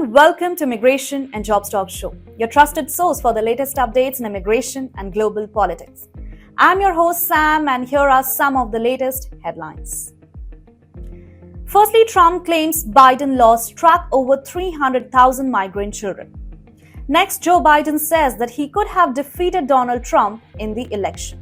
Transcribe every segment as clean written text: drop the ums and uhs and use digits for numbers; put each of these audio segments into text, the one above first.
everyone, welcome to Immigration and Jobs Talk Show, your trusted source for the latest updates in immigration and global politics. I'm your host Sam, and here are some of the latest headlines. Firstly, Trump claims Biden lost track over 300,000 migrant children. Next, Joe Biden says that he could have defeated Donald Trump in the election.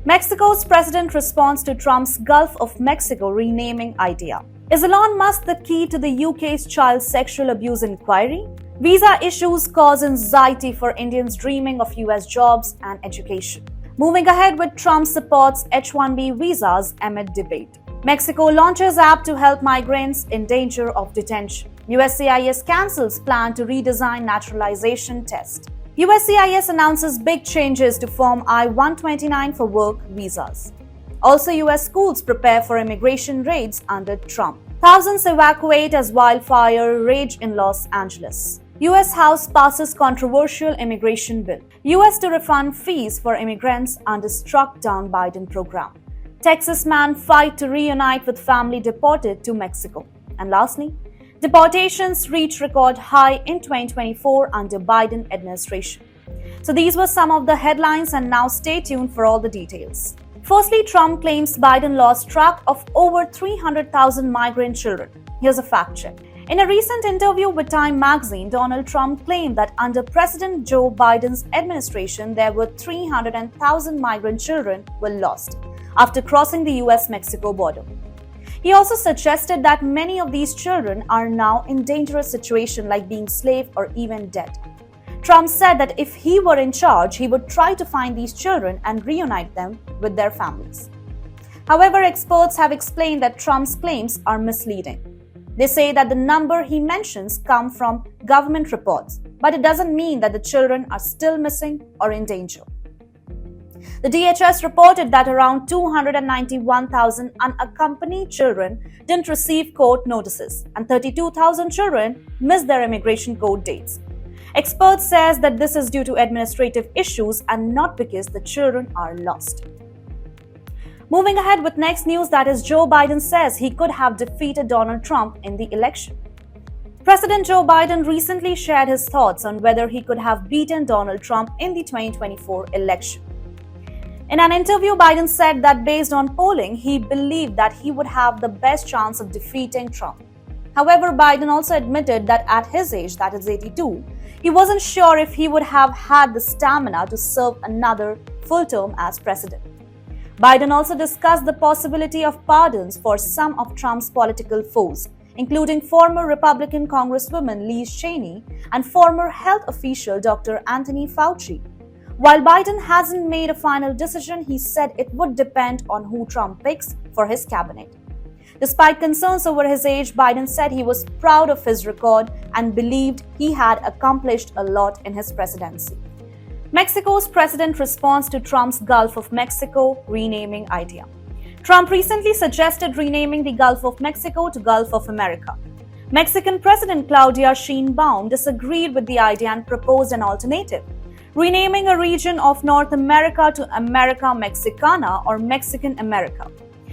Mexico's president responds to Trump's Gulf of Mexico renaming idea. Is Elon Musk the key to the UK's child sexual abuse inquiry? Visa issues cause anxiety for Indians dreaming of US jobs and education. Moving ahead with Trump supports H-1B visas amid debate. Mexico launches app to help migrants in danger of detention. USCIS cancels plan to redesign naturalization test. USCIS announces big changes to Form I-129 for work visas. Also, US schools prepare for immigration raids under Trump. Thousands evacuate as wildfire rage in Los Angeles. US House passes controversial immigration bill. US to refund fees for immigrants under struck-down Biden program. Texas man fight to reunite with family deported to Mexico. And lastly, deportations reach record high in 2024 under Biden administration. So these were some of the headlines, and now stay tuned for all the details. Firstly, Trump claims Biden lost track of over 300,000 migrant children. Here's a fact check. In a recent interview with Time magazine, Donald Trump claimed that under President Joe Biden's administration, there were 300,000 migrant children were lost after crossing the US-Mexico border. He also suggested that many of these children are now in dangerous situations like being slave or even dead. Trump said that if he were in charge, he would try to find these children and reunite them with their families. However, experts have explained that Trump's claims are misleading. They say that the number he mentions come from government reports, but it doesn't mean that the children are still missing or in danger. The DHS reported that around 291,000 unaccompanied children didn't receive court notices, and 32,000 children missed their immigration court dates. Experts says that this is due to administrative issues and not because the children are lost. Moving ahead with next news, that is Joe Biden says he could have defeated Donald Trump in the election. President Joe Biden recently shared his thoughts on whether he could have beaten Donald Trump in the 2024 election. In an interview, Biden said that based on polling, he believed that he would have the best chance of defeating Trump. However, Biden also admitted that at his age, that is 82, he wasn't sure if he would have had the stamina to serve another full term as president. Biden also discussed the possibility of pardons for some of Trump's political foes, including former Republican Congresswoman Liz Cheney and former health official Dr. Anthony Fauci. While Biden hasn't made a final decision, he said it would depend on who Trump picks for his cabinet. Despite concerns over his age, Biden said he was proud of his record and believed he had accomplished a lot in his presidency. Mexico's president responds to Trump's Gulf of Mexico renaming idea. Trump recently suggested renaming the Gulf of Mexico to Gulf of America. Mexican President Claudia Sheinbaum disagreed with the idea and proposed an alternative, renaming a region of North America to America Mexicana or Mexican America.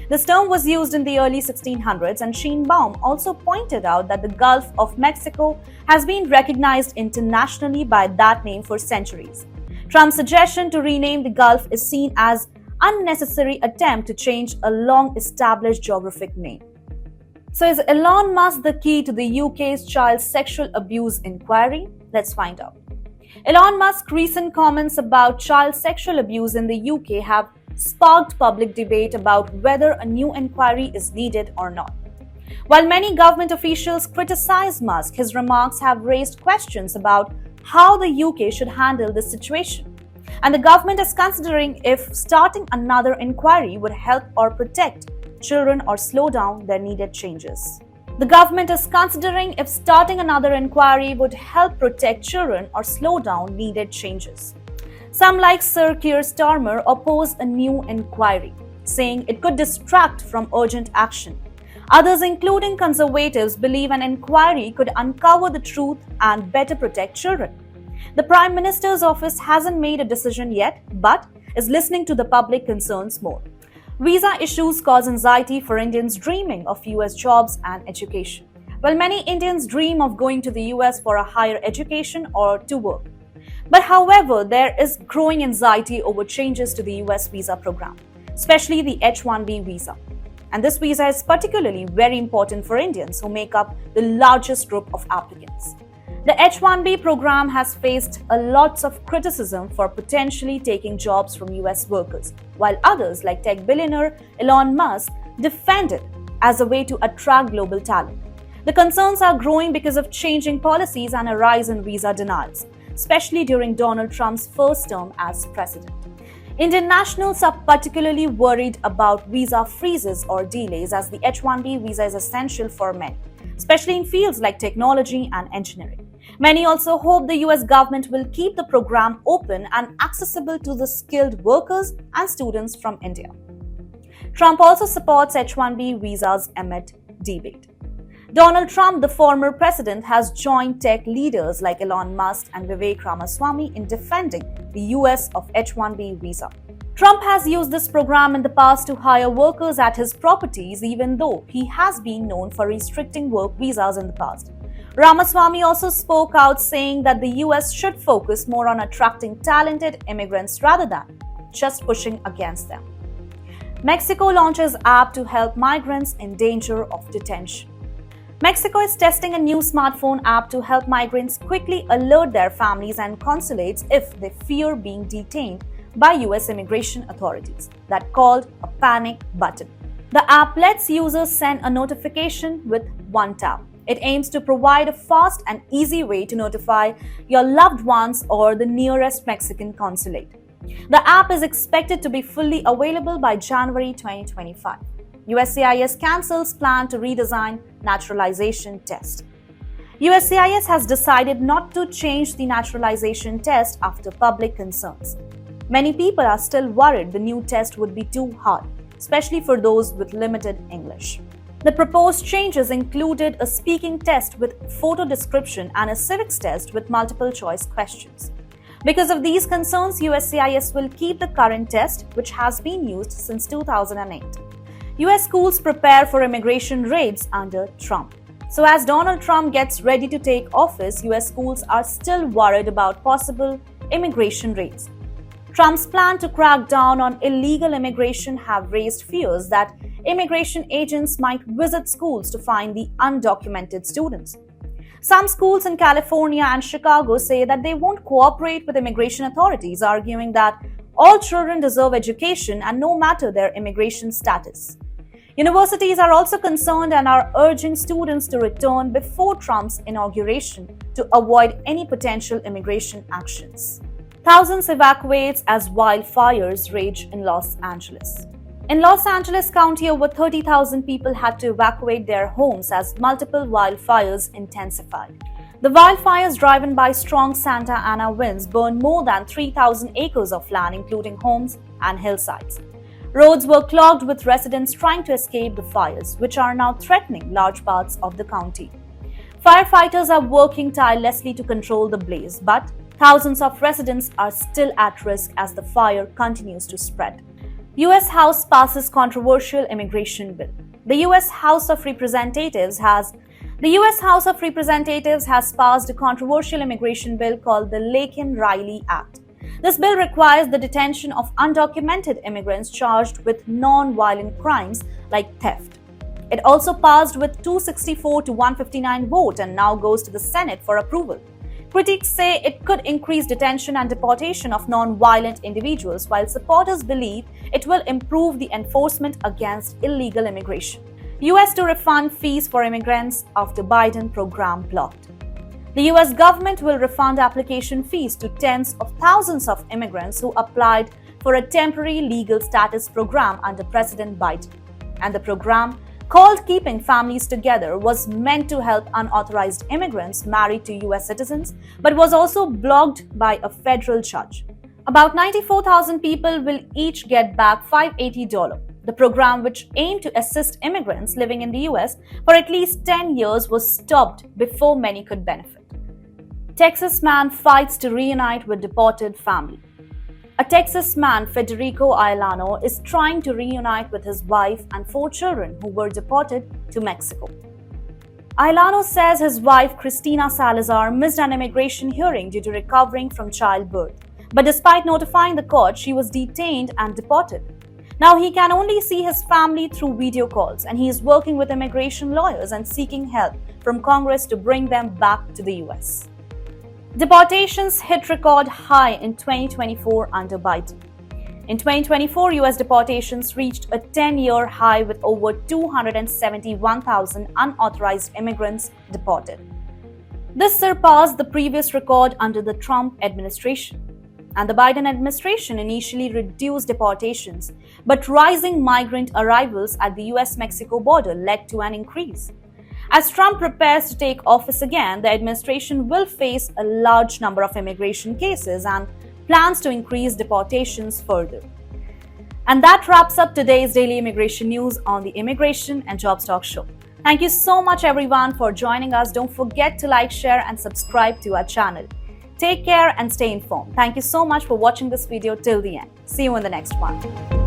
This term was used in the early 1600s, and Sheinbaum also pointed out that the Gulf of Mexico has been recognized internationally by that name for centuries. Trump's suggestion to rename the Gulf is seen as an unnecessary attempt to change a long-established geographic name. So is Elon Musk the key to the UK's child sexual abuse inquiry? Let's find out. Elon Musk's recent comments about child sexual abuse in the UK have sparked public debate about whether a new inquiry is needed or not. While many government officials criticize Musk, his remarks have raised questions about how the UK should handle this situation. And the government is considering if starting another inquiry would help or protect children or slow down their needed changes. The government is considering if starting another inquiry would help protect children or slow down needed changes. Some, like Sir Keir Starmer, oppose a new inquiry, saying it could distract from urgent action. Others, including conservatives, believe an inquiry could uncover the truth and better protect children. The Prime Minister's office hasn't made a decision yet, but is listening to the public concerns more. Visa issues cause anxiety for Indians dreaming of US jobs and education. Well, many Indians dream of going to the US for a higher education or to work. But however, there is growing anxiety over changes to the US visa program, especially the H-1B visa. And this visa is particularly very important for Indians who make up the largest group of applicants. The H-1B program has faced a lot of criticism for potentially taking jobs from US workers, while others like tech billionaire Elon Musk defend it as a way to attract global talent. The concerns are growing because of changing policies and a rise in visa denials, especially during Donald Trump's first term as president. Indian nationals are particularly worried about visa freezes or delays as the H-1B visa is essential for many, especially in fields like technology and engineering. Many also hope the US government will keep the program open and accessible to the skilled workers and students from India. Trump also supports H-1B visas amid debate. Donald Trump, the former president, has joined tech leaders like Elon Musk and Vivek Ramaswamy in defending the US of H-1B visa. Trump has used this program in the past to hire workers at his properties, even though he has been known for restricting work visas in the past. Ramaswamy also spoke out saying that the US should focus more on attracting talented immigrants rather than just pushing against them. Mexico launches app to help migrants in danger of detention. Mexico is testing a new smartphone app to help migrants quickly alert their families and consulates if they fear being detained by US immigration authorities, that called a panic button. The app lets users send a notification with one tap. It aims to provide a fast and easy way to notify your loved ones or the nearest Mexican consulate. The app is expected to be fully available by January 2025. USCIS cancels plan to redesign naturalization test. USCIS has decided not to change the naturalization test after public concerns. Many people are still worried the new test would be too hard, especially for those with limited English. The proposed changes included a speaking test with photo description and a civics test with multiple choice questions. Because of these concerns, USCIS will keep the current test, which has been used since 2008. US schools prepare for immigration raids under Trump. So as Donald Trump gets ready to take office, US schools are still worried about possible immigration raids. Trump's plan to crack down on illegal immigration have raised fears that immigration agents might visit schools to find the undocumented students. Some schools in California and Chicago say that they won't cooperate with immigration authorities, arguing that all children deserve education and no matter their immigration status. Universities are also concerned and are urging students to return before Trump's inauguration to avoid any potential immigration actions. Thousands evacuate as wildfires rage in Los Angeles. In Los Angeles County, over 30,000 people had to evacuate their homes as multiple wildfires intensified. The wildfires, driven by strong Santa Ana winds, burned more than 3,000 acres of land, including homes and hillsides. Roads were clogged with residents trying to escape the fires, which are now threatening large parts of the county. Firefighters are working tirelessly to control the blaze, but thousands of residents are still at risk as the fire continues to spread. US House passes controversial immigration bill. The US House of Representatives has passed a controversial immigration bill called the Laken-Riley Act. This bill requires the detention of undocumented immigrants charged with non-violent crimes like theft. It also passed with 264 to 159 vote and now goes to the Senate for approval. Critics say it could increase detention and deportation of non-violent individuals, while supporters believe it will improve the enforcement against illegal immigration. US to refund fees for immigrants after Biden program blocked. The US government will refund application fees to tens of thousands of immigrants who applied for a temporary legal status program under President Biden. And the program, called Keeping Families Together, was meant to help unauthorized immigrants married to US citizens, but was also blocked by a federal judge. About 94,000 people will each get back $580. The program, which aimed to assist immigrants living in the US for at least 10 years, was stopped before many could benefit. Texas man fights to reunite with deported family. A Texas man, Federico Ayllano, is trying to reunite with his wife and 4 children who were deported to Mexico. Ailano says his wife Cristina Salazar missed an immigration hearing due to recovering from childbirth. But despite notifying the court, she was detained and deported. Now he can only see his family through video calls, and he is working with immigration lawyers and seeking help from Congress to bring them back to the US. Deportations hit record high in 2024 under Biden. In 2024, US deportations reached a 10-year high with over 271,000 unauthorized immigrants deported. This surpassed the previous record under the Trump administration. And the Biden administration initially reduced deportations, but rising migrant arrivals at the US-Mexico border led to an increase. As Trump prepares to take office again, the administration will face a large number of immigration cases and plans to increase deportations further. And that wraps up today's daily immigration news on the Immigration and Jobs Talk Show. Thank you so much everyone for joining us. Don't forget to like, share and subscribe to our channel. Take care and stay informed. Thank you so much for watching this video till the end. See you in the next one.